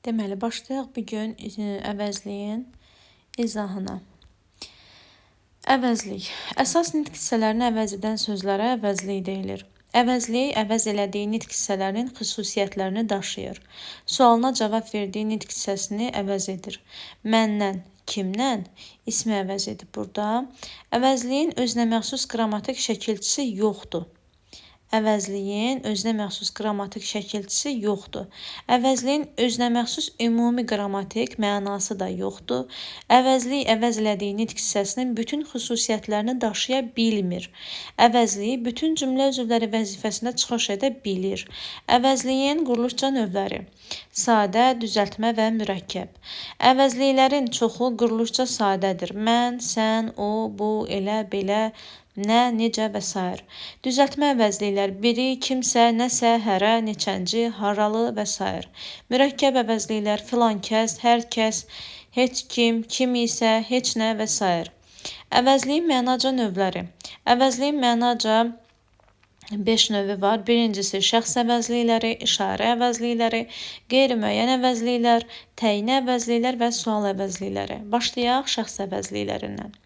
Deməli, başlayaq bu gün əvəzliyin izahına. Əvəzlik. Əsas nitq hissələrini əvəz edən sözlərə əvəzlik deyilir. Əvəzlik əvəz elədiyi nitq hissələrinin xüsusiyyətlərini daşıyır. Sualına cavab verdiyi nitq hissəsini əvəz edir. Məndən, kimdən ismi əvəz edib burada. Əvəzliyin özünə məxsus qrammatik şəkilçisi yoxdur. Əvəzliyin özünə məxsus qrammatik şəkilçisi yoxdur. Əvəzliyin özünə məxsus ümumi qrammatik mənası da yoxdur. Əvəzlik əvəz elədiyi nitq hissəsinin bütün xüsusiyyətlərini daşıya bilmir. Əvəzlik bütün cümlə üzvləri vəzifəsində çıxış edə bilir. Əvəzliyin quruluşca növləri: sadə, düzəltmə və mürəkkəb. Əvəzliklərin çoxu quruluşca sadədir. Mən, sən, o, bu, elə, belə, nə, necə və s. Düzəltmə əvəzliklər: biri, kimsə, nəsə, hərə, neçənci, haralı və s. Mürəkkəb əvəzliklər: filan kəs, hər kəs, heç kim, kim isə, heç nə və s. Əvəzliyin mənaca növləri: əvəzliyin mənaca 5 növü var. Birincisi şəxs əvəzlikləri, işarə əvəzlikləri, qeyri-müəyyən əvəzliklər, təyin əvəzliklər və sual əvəzlikləri. Başlayaq şəxs əvəzliklərindən.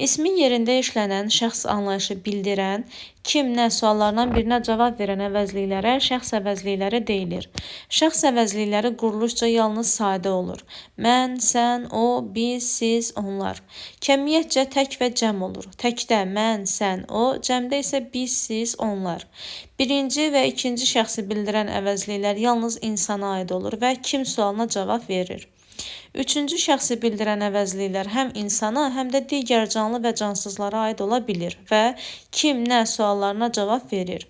İsmin yerində işlənən, şəxs anlayışı bildirən, kim, nə suallarından birinə cavab verən əvəzliklərə şəxs əvəzlikləri deyilir. Şəxs əvəzlikləri quruluşca yalnız sadə olur. Mən, sən, o, biz, siz, onlar. Kəmiyyətcə tək və cəm olur. Təkdə mən, sən, o, cəmdə isə biz, siz, onlar. Birinci və ikinci şəxsi bildirən əvəzliklər yalnız insana aid olur və kim sualına cavab verir. Üçüncü şəxsi bildirən əvəzliklər həm insana, həm də digər canlı və cansızlara aid ola bilir və kim, nə suallarına cavab verir.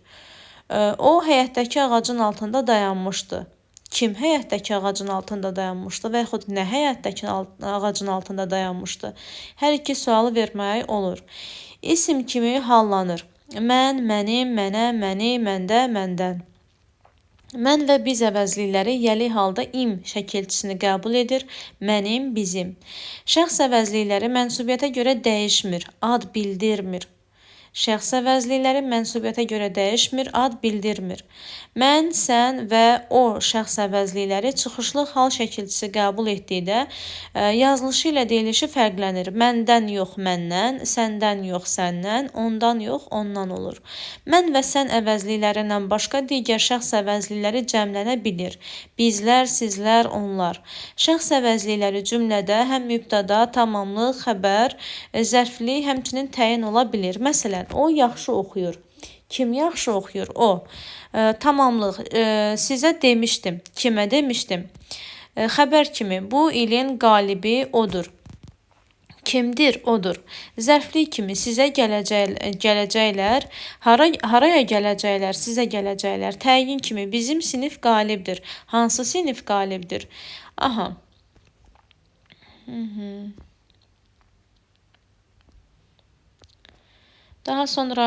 O, həyətdəki ağacın altında dayanmışdı. Kim həyətdəki ağacın altında dayanmışdı və yaxud nə həyətdəki ağacın altında dayanmışdı. Hər iki sualı vermək olur. İsim kimi hallanır. Mən, mənim, mənə, məni, məndə, məndən. Mən və biz əvəzlikləri yəli halda im şəkilçisini qəbul edir. Mənim, bizim. Şəxs əvəzlikləri mənsubiyyətə görə dəyişmir, ad bildirmir. Şəxs əvəzlikləri mənsubiyyətə görə dəyişmir, ad bildirmir. Mən, sən və o şəxs əvəzlikləri çıxışlı hal şəkilçisi qəbul etdikdə yazılışı ilə deyilişi fərqlənir. Məndən yox, məndən, səndən yox, səndən, ondan yox, ondan olur. Mən və sən əvəzliklərindən başqa digər şəxs əvəzlikləri cəmlənə bilir. Bizlər, sizlər, onlar. Şəxs əvəzlikləri cümlədə həm mübtəda, tamamlıq, xəbər, zərflik, həmçinin təyin ola bilir. Məsələn, o yaxşı oxuyur. Kim yaxşı oxuyur? O. Tamamlıq. Sizə demişdim. Kimə demişdim? Xəbər kimi. Bu ilin qalibi odur. Kimdir? Odur. Zərflik kimi. Sizə gələcəklər. Haraya gələcəklər? Sizə gələcəklər. Təyin kimi. Bizim sinif qalibdir. Hansı sinif qalibdir? Aha. Daha sonra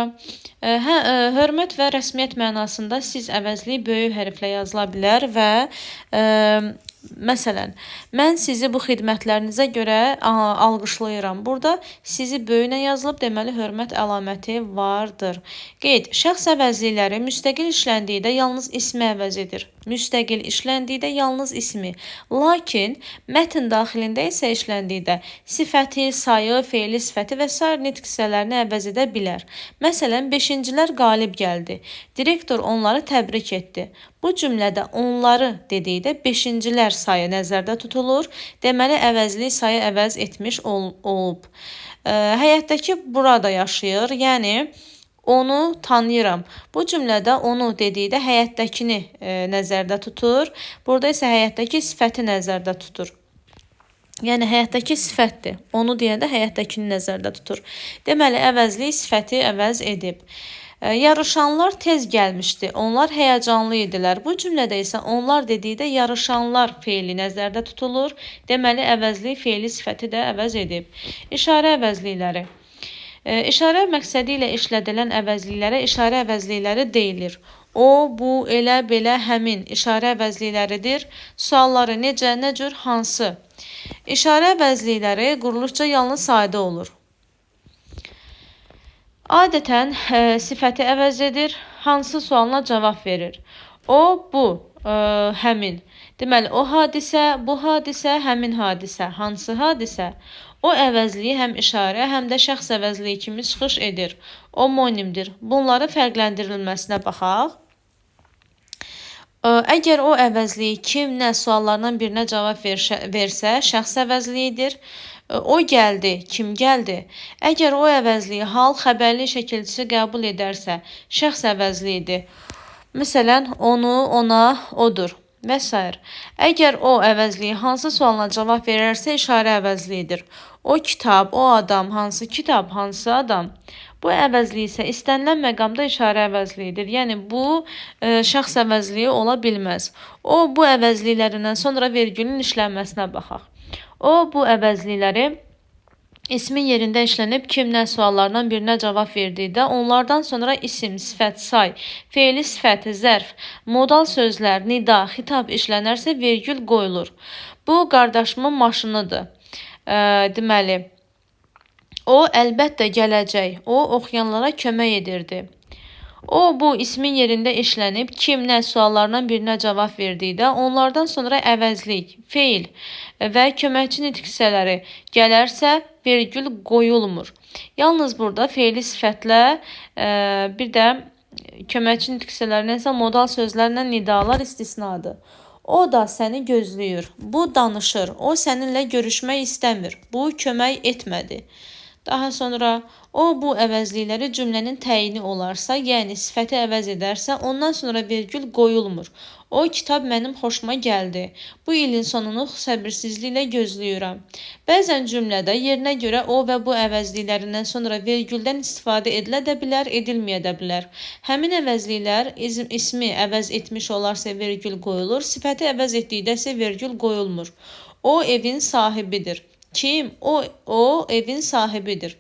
hörmət və rəsmiyyət mənasında siz əvəzliyi böyük hərflə yazıla bilər və məsələn, mən sizi bu xidmətlərinizə görə alqışlayıram. Burada sizi böyüklə yazılıb, deməli hörmət əlaməti vardır. Qeyd: şəxs əvəzlikləri müstəqil işləndikdə yalnız ismi əvəz edir. Müstəqil işləndikdə yalnız ismi. Lakin mətn daxilində isə işləndikdə sifəti, sayı, feili sifəti və s. nitq hissələrini əvəz edə bilər. Məsələn, 5-cilər qalib gəldi. Direktor onları təbrik etdi. Bu cümlədə onları dedikdə 5-cilər sayı nəzərdə tutulur. Deməli, əvəzlik sayı əvəz etmiş olub. Həyətdəki burada yaşayır, yəni onu tanıyıram. Bu cümlədə onu dedikdə həyətdəkini nəzərdə tutur. Burada isə həyətdəki sifəti nəzərdə tutur. Yəni, həyətdəki sifətdir. Onu deyəndə həyətdəkini nəzərdə tutur. Deməli, əvəzlik sifəti əvəz edib. Yarışanlar tez gəlmişdi. Onlar həyəcanlı idilər. Bu cümlədə isə onlar dedikdə yarışanlar feili nəzərdə tutulur. Deməli, əvəzlik feili sifəti də əvəz edib. İşarə əvəzlikləri. İşarə məqsədi ilə işlədilən əvəzliklərə işarə əvəzlikləri deyilir. O, bu, elə, belə, həmin işarə əvəzlikləridir. Sualları necə, nə cür, hansı? İşarə əvəzlikləri quruluşca yalnız sadə olur. Adətən sifəti əvəz edir, hansı sualına cavab verir. O, bu. həmin. Deməli, o hadisə, bu hadisə, həmin hadisə. Hansı hadisə? O əvəzliyi həm işarə, həm də şəxs əvəzliyi kimi çıxış edir. Omonimdir. Bunların fərqləndirilməsinə baxaq. Əgər o əvəzliyi kim, nə suallarından birinə cavab versə, şəxs əvəzliyidir. O gəldi, kim gəldi? Əgər o əvəzliyi hal xəbərli şəkilçisi qəbul edərsə, şəxs əvəzliyidir. Məsələn, onu, ona, odur və s. Əgər o əvəzliyi hansı sualına cavab verərsə, işarə əvəzliyidir. O kitab, o adam, hansı kitab, hansı adam? Bu əvəzlik isə istənilən məqamda işarə əvəzliyidir. Yəni, bu şəxs əvəzliyi ola bilməz. O, bu əvəzliklərindən sonra vergülün işlənməsinə baxaq. O, bu əvəzlikləri ismin yerində işlənib kim, nə suallarından birinə cavab verdikdə, onlardan sonra isim, sifət, say, fe'li sifət, zərf, modal sözlər, nida, xitab işlənərsə vergül qoyulur. Bu, qardaşımın maşınıdır. Deməli, o əlbəttə gələcək. O oxuyanlara kömək edirdi. O, bu ismin yerində işlənib kim, nə suallarından birinə cavab verdikdə, onlardan sonra əvəzlik, feil və köməkçi nitq hissələri gələrsə, vergül qoyulmur. Yalnız burada feili sifətlə bir də köməkçi nitq hissələri isə modal sözlərlə nidalar istisnadır. O da səni gözləyir. Bu danışır. O səninlə görüşmək istəmir. Bu kömək etmədi. Daha sonra o, bu əvəzlikləri cümlənin təyini olarsa, yəni sifəti əvəz edərsə, ondan sonra vergül qoyulmur. O, kitab mənim xoşuma gəldi. Bu ilin sonunu səbirsizliklə gözləyirəm. Bəzən cümlədə yerinə görə o və bu əvəzliklərindən sonra vergüldən istifadə edilə də bilər, edilməyə də bilər. Həmin əvəzliklər ismi əvəz etmiş olarsa vergül qoyulur, sifəti əvəz etdikdə isə vergül qoyulmur. O, evin sahibidir. Kim? O evin sahibidir.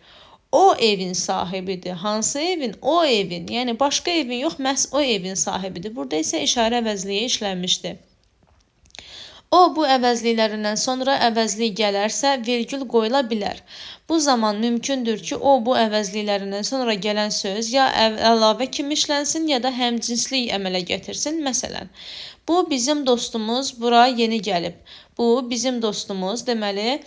O evin sahibidir. Hansı evin? O evin. Yəni, başqa evin yox, məhz o evin sahibidir. Burada isə işarə əvəzliyi işlənmişdir. O, bu əvəzliklərindən sonra əvəzlik gələrsə, vergül qoyula bilər. Bu zaman mümkündür ki, o, bu əvəzliklərindən sonra gələn söz ya əlavə kimi işlənsin, ya da həmcinslik əmələ gətirsin. Məsələn, bu bizim dostumuz bura yeni gəlib. Bu, bizim dostumuz, deməli,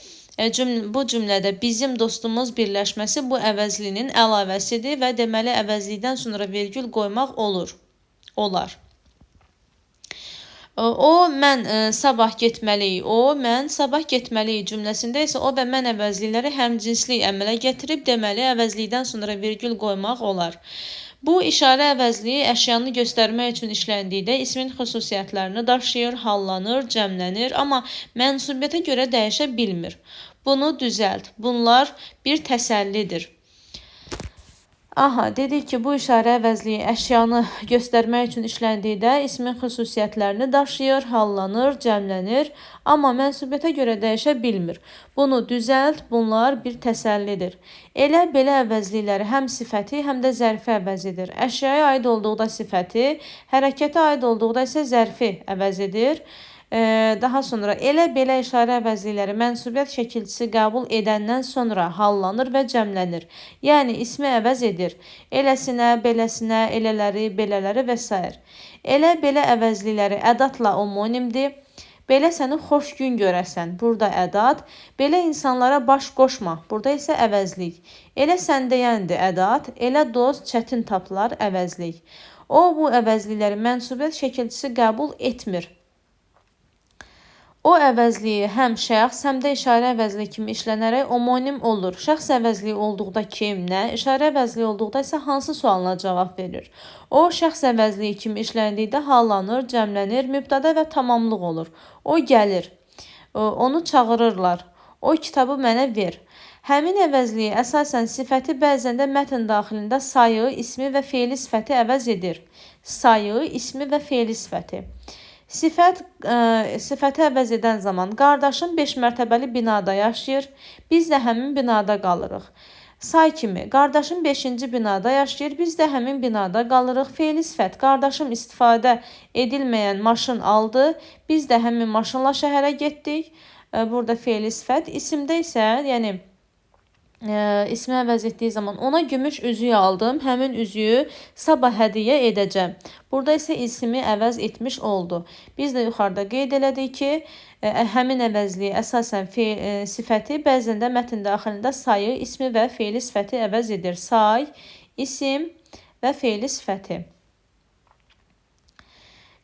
bu cümlədə bizim dostumuz birləşməsi bu əvəzlinin əlavəsidir və deməli əvəzlikdən sonra vergül qoymaq olar. O, mən sabah getməliyik. O, mən sabah getməliyik cümləsində isə o və mən əvəzlikləri həmcinslik əmələ gətirib, deməli əvəzlikdən sonra vergül qoymaq olar. Bu, işarə əvəzliyi əşyanı göstərmək üçün işləndikdə ismin xüsusiyyətlərini daşıyır, hallanır, cəmlənir, amma mənsubiyyətə görə dəyişə bilmir. Bunu düzəlt. Bunlar bir təsəllidir. Dedik ki, bu işarə əvəzliyi əşyanı göstərmək üçün işləndikdə ismin xüsusiyyətlərini daşıyır, hallanır, cəmlənir, amma mənsubiyyətə görə dəyişə bilmir. Bunu düzəlt, bunlar bir təsəllidir. Elə belə əvəzlikləri həm sifəti, həm də zərfi əvəz edir. Əşyaya aid olduqda sifəti, hərəkətə aid olduqda isə zərfi əvəz edir. Daha sonra elə belə işarə əvəzlikləri mənsubiyyət şəkilçisi qəbul edəndən sonra hallanır və cəmlənir. Yəni, ismi əvəz edir. Eləsinə, beləsinə, elələri, belələri və s. Elə belə əvəzlikləri ədatla omonimdir. Belə səni xoş gün görəsən. Burada ədat. Belə insanlara baş qoşma. Burada isə əvəzlik. Elə səndəyəndir ədat. Elə dost çətin tapılar əvəzlik. O, bu əvəzlikləri mənsubiyyət şəkilçisi qəbul etmir. O əvəzliyi həm şəxs, həm də işarə əvəzliyi kimi işlənərək omonim olur. Şəxs əvəzliyi olduqda kim, nə? İşarə əvəzliyi olduqda isə hansı sualına cavab verir? O, şəxs əvəzliyi kimi işləndikdə hallanır, cəmlənir, mübtədə və tamamlıq olur. O gəlir, onu çağırırlar. O kitabı mənə ver. Həmin əvəzliyi əsasən sifəti bəzən də mətn daxilində sayı, ismi və feili sifəti əvəz edir. Sayı, ismi və feili sifəti. Sifəti əvəz edən zaman qardaşım 5 mərtəbəli binada yaşayır, biz də həmin binada qalırıq. Say kimi, qardaşım 5-ci binada yaşayır, biz də həmin binada qalırıq. Feili sifət, qardaşım istifadə edilməyən maşın aldı, biz də həmin maşınla şəhərə getdik. Burada feili sifət, isimdə isə, yəni ismi əvəz etdiyi zaman ona gümüş üzüyü aldım. Həmin üzüyü sabah hədiyyə edəcəm. Burada isə ismi əvəz etmiş oldu. Biz də yuxarıda qeyd elədik ki, həmin əvəzliyi əsasən sifəti bəzən də mətn daxilində sayı, ismi və feili sifəti əvəz edir. Say, isim və feili sifəti.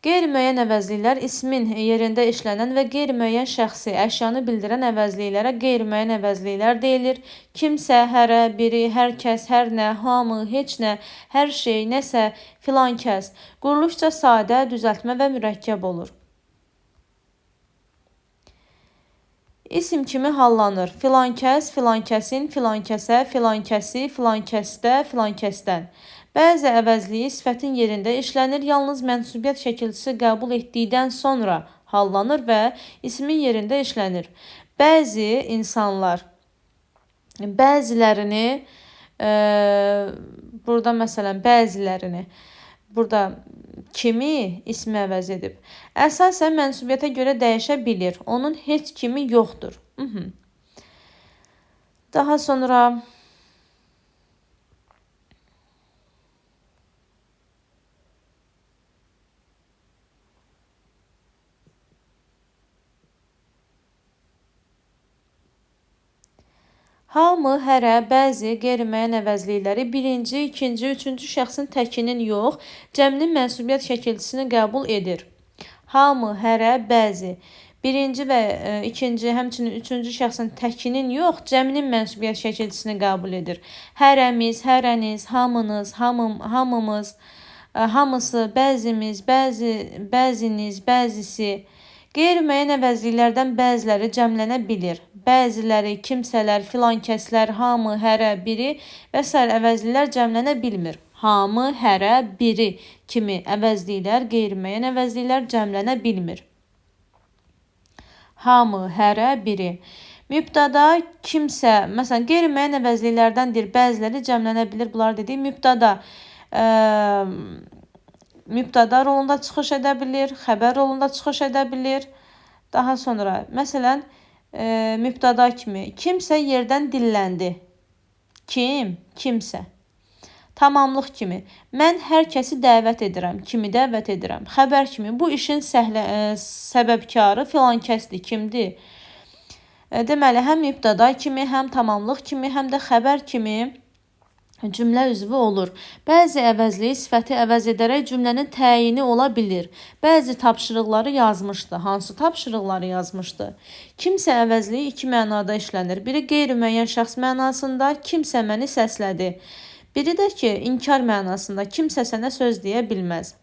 Qeyri-müəyyən əvəzliklər ismin yerində işlənən və qeyri-müəyyən şəxsi, əşyanı bildirən əvəzliklərə qeyri-müəyyən əvəzliklər deyilir. Kimsə, hərə, biri, hər kəs, hər nə, hamı, heç nə, hər şey, nəsə, filan kəs. Quruluşca sadə, düzəltmə və mürəkkəb olur. İsim kimi hallanır. Filan kəs, filan kəsin, filan kəsə, filan kəsi, filan kəsdə, filan kəsdən. Bəzi əvəzliyi sifətin yerində işlənir, yalnız mənsubiyyət şəkilçisi qəbul etdikdən sonra hallanır və ismin yerində işlənir. Bəzi insanlar, bəzilərini, burada məsələn bəzilərini, burada kimi ismi əvəz edib. Əsasən mənsubiyyətə görə dəyişə bilir. Onun heç kimi yoxdur. Daha sonra hamı, hərə, bəzi qeyri-müəyyən əvəzlikləri birinci, ikinci, üçüncü şəxsin təkinin yox, cəminin mənsubiyyət şəkilçisini qəbul edir. Hamı, hərə, bəzi. Birinci və ikinci, həmçinin üçüncü şəxsin təkinin yox, cəminin mənsubiyyət şəkilçisini qəbul edir. Hərəmiz, hərəniz, hamınız, hamımız, hamısı, bəzimiz, bəziniz, bəzisi. Qeyri-müəyyən əvəzliklərdən bəziləri cəmlənə bilir. Bəziləri, kimsələr, filan kəslər, hamı, hərə, biri və s. əvəzliklər cəmlənə bilmir. Hamı, hərə, biri kimi əvəzliklər, qeyri-müəyyən əvəzliklər cəmlənə bilmir. Hamı, hərə, biri. Mübtəda, kimsə, məsələn, qeyri-müəyyən əvəzliklərdəndir, bəziləri cəmlənə bilir. Bunlar dedik, mübtəda rolunda çıxış edə bilir, xəbər rolunda çıxış edə bilir. Daha sonra, məsələn, mübtəda kimi, kimsə yerdən dilləndi. Kim? Kimsə. Tamamlıq kimi, mən hər kəsi dəvət edirəm. Kimi dəvət edirəm? Xəbər kimi, bu işin səbəbkarı filan kəsdir. Kimdir? Deməli, həm mübtəda kimi, həm tamamlıq kimi, həm də xəbər kimi cümlə üzvü olur. Bəzi əvəzliyi sifəti əvəz edərək cümlənin təyini ola bilir. Bəzi tapşırıqları yazmışdı. Hansı tapşırıqları yazmışdı? Kimsə əvəzliyi iki mənada işlənir. Biri qeyri-müəyyən şəxs mənasında, kimsə məni səslədi. Biri də ki, inkar mənasında, kimsə sənə söz deyə bilməz.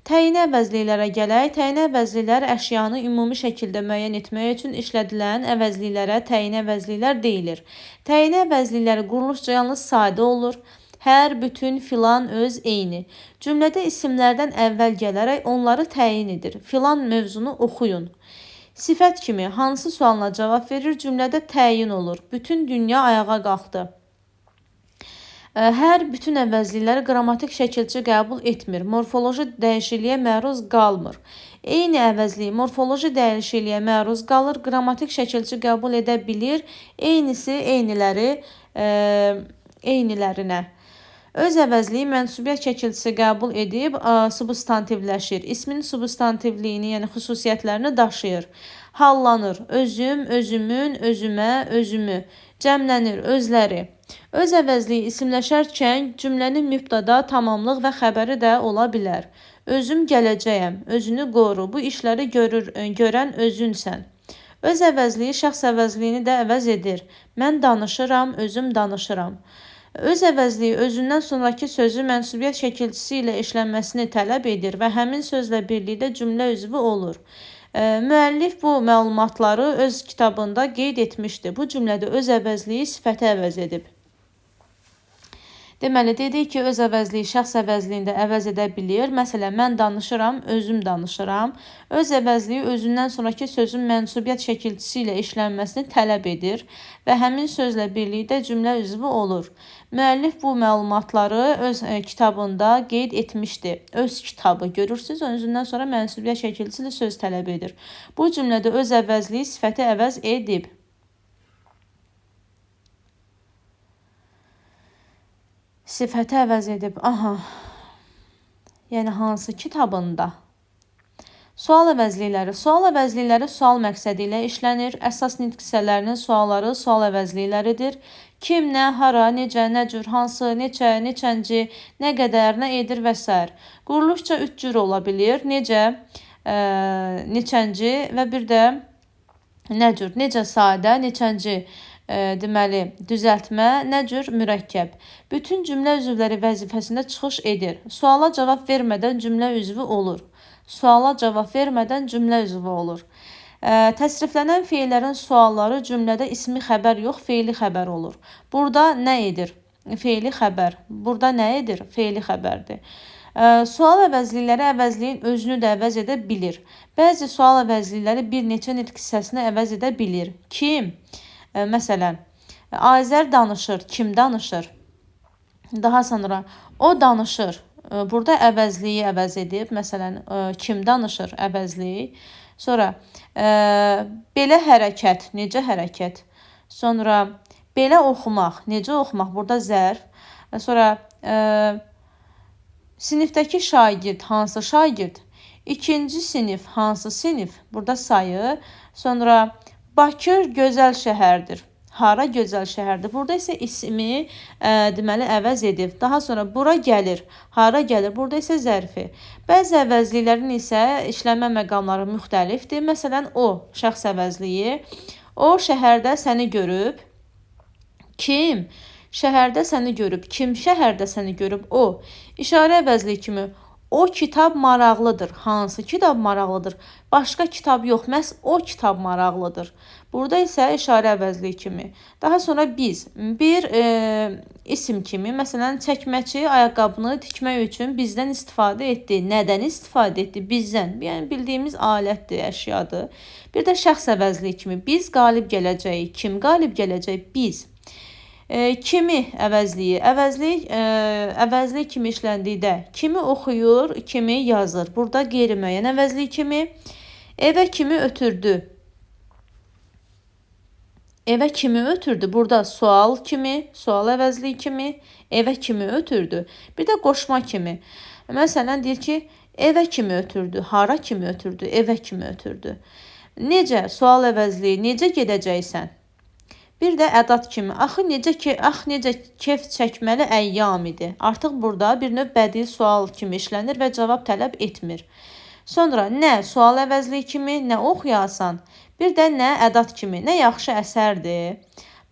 Təyini əvəzliklərə gələk. Təyini əvəzliklər əşyanı ümumi şəkildə müəyyən etmək üçün işlədilən əvəzliklərə təyini əvəzliklər deyilir. Təyini əvəzlikləri quruluşca yalnız sadə olur. Hər, bütün, filan, öz, eyni. Cümlədə isimlərdən əvvəl gələrək onları təyin edir. Filan mövzunu oxuyun. Sifət kimi hansı sualına cavab verir, cümlədə təyin olur. Bütün dünya ayağa qalxdı. Hər, bütün əvəzlikləri qrammatik şəkilçi qəbul etmir. Morfoloji dəyişikliyə məruz qalmır. Eyni əvəzliyi morfoloji dəyişikliyə məruz qalır. Qrammatik şəkilçi qəbul edə bilir. Eynisi, eyniləri, eynilərinə. Öz əvəzliyi mənsubiyyət şəkilçisi qəbul edib substantivləşir. İsmin substantivliyini, yəni xüsusiyyətlərini daşıyır. Hallanır. Özüm, özümün, özümə, özümü. Cəmlənir. Özləri. Öz əvəzliyi isimləşərkən cümlənin mübtəda, tamamlıq və xəbəri də ola bilər. Özüm gələcəyəm, özünü qoru, bu işləri görən özünsən. Öz əvəzliyi şəxs əvəzliyini də əvəz edir. Mən danışıram, özüm danışıram. Öz əvəzliyi özündən sonraki sözü mənsubiyyət şəkilçisi ilə işlənməsini tələb edir və həmin sözlə birlikdə cümlə üzvü olur. Müəllif bu məlumatları öz kitabında qeyd etmişdi. Bu cümlədə öz əvəzliyi sifəti əvəz edib. Deməli, dedik ki, öz əvəzliyi şəxs əvəzliyində əvəz edə bilir. Məsələn, mən danışıram, özüm danışıram. Öz əvəzliyi özündən sonraki sözün mənsubiyyət şəkilçisi ilə işlənməsini tələb edir və həmin sözlə birlikdə cümlə üzvü olur. Müəllif bu məlumatları öz kitabında qeyd etmişdi. Öz kitabı görürsünüz, özündən sonra mənsubiyyət şəkilçisi ilə söz tələb edir. Bu cümlədə öz əvəzliyi sifəti əvəz edib. Sifəti əvəz edib. Aha. Yəni hansı kitabında? Sual əvəzlikləri. Sual əvəzlikləri sual məqsədi ilə işlənir. Əsas nitq hissələrinin sualları sual əvəzlikləridir. Kim, nə, hara, necə, nə cür, hansı, neçə, neçənci, nə qədər, nə edir və s. Quruluşca 3 cür ola bilir. Necə, neçənci və bir də nə cür, necə sadə, neçənci deməli düzəltmə, nə cür mürəkkəb. Bütün cümlə üzvləri vəzifəsində çıxış edir. Suala cavab vermədən cümlə üzvü olur. Suala cavab vermədən cümlə üzvü olur. Təsriflənən feillərin sualları cümlədə ismi xəbər yox, feili xəbər olur. Burada nə edir? Feili xəbər. Burada nə edir? Feili xəbərdir. Sual əvəzlikləri əvəzliyin özünü də əvəz edə bilir. Bəzi sual əvəzlikləri bir neçə nitq hissəsini əvəz edə bilir. Kim? Məsələn, Azər danışır. Kim danışır? Daha sonra o danışır. Burada əvəzliyi əvəz edib. Məsələn, kim danışır əvəzliyi. Sonra belə hərəkət, necə hərəkət. Sonra belə oxumaq, necə oxumaq. Burada zərf. Sonra sinifdəki şagird, hansı şagird? İkinci sinif, hansı sinif? Burada sayı. Sonra Bakı gözəl şəhərdir. Hara gözəl şəhərdir? Burada isə ismi deməli əvəz edib. Daha sonra bura gəlir. Hara gəlir? Burada isə zərfi. Bəzi əvəzliklərin isə işləmə məqamları müxtəlifdir. Məsələn, o şəxs əvəzliyi. O şəhərdə səni görüb. Kim? Şəhərdə səni görüb. Kim şəhərdə səni görüb? O. İşarə əvəzliyi kimi. O kitab maraqlıdır. Hansı kitab maraqlıdır? Başqa kitab yox, məhz o kitab maraqlıdır. Burada isə işarə əvəzliyi kimi. Daha sonra biz bir isim kimi, məsələn, çəkməçi ayaqqabını tikmək üçün bizdən istifadə etdi. Nədən istifadə etdi? Bizdən. Yəni bildiyimiz alətdir, əşyadır. Bir də şəxs əvəzliyi kimi. Biz qalib gələcəyik. Kim qalib gələcək? Biz. Kimi əvəzliyi. Əvəzlik kimi işləndikdə kimi oxuyur, kimi yazır. Burada qeyri-müəyyən əvəzlik kimi. Evə kimi ötürdü. Evə kimi ötürdü. Burada sual kimi, sual əvəzliyi kimi. Evə kimi ötürdü. Bir də qoşma kimi. Məsələn, deyir ki, evə kimi ötürdü. Hara kimi ötürdü? Evə kimi ötürdü. Necə? Sual əvəzliyi. Necə gedəcəksən? Bir də ədat kimi. Necə kef çəkməli əyyam idi. Artıq burada bir növ bədii sual kimi işlənir və cavab tələb etmir. Sonra nə sual əvəzliyi kimi, nə oxuyasan. Bir də nə ədat kimi, nə yaxşı əsərdir.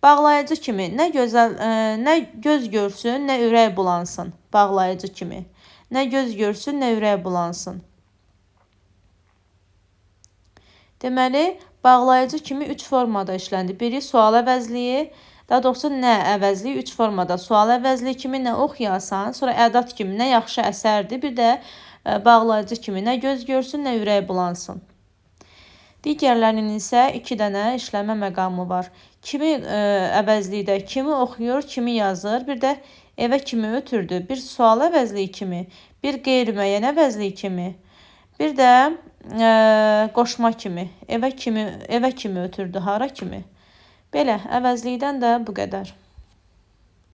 Bağlayıcı kimi, nə göz görsün, nə ürək bulansın. Bağlayıcı kimi. Nə göz görsün, nə ürək bulansın. Deməli, bağlayıcı kimi 3 formada işləndi. Biri sual əvəzliyi, daha doğrusu nə əvəzliyi 3 formada. Sual əvəzliyi kimi, nə oxuyasan, sonra ədat kimi, nə yaxşı əsərdir. Bir də bağlayıcı kimi, nə göz görsün, nə ürək bulansın. Digərlərinin isə 2 dənə işləmə məqamı var. Kimi əvəzlikdə, kimi oxuyur, kimi yazır. Bir də evə kimi ötürdü. Bir sual əvəzliyi kimi, bir qeyri-müəyyən əvəzliyi kimi. Bir də qoşma kimi, evə kimi ötürdü, hara kimi. Belə, əvəzlikdən də bu qədər.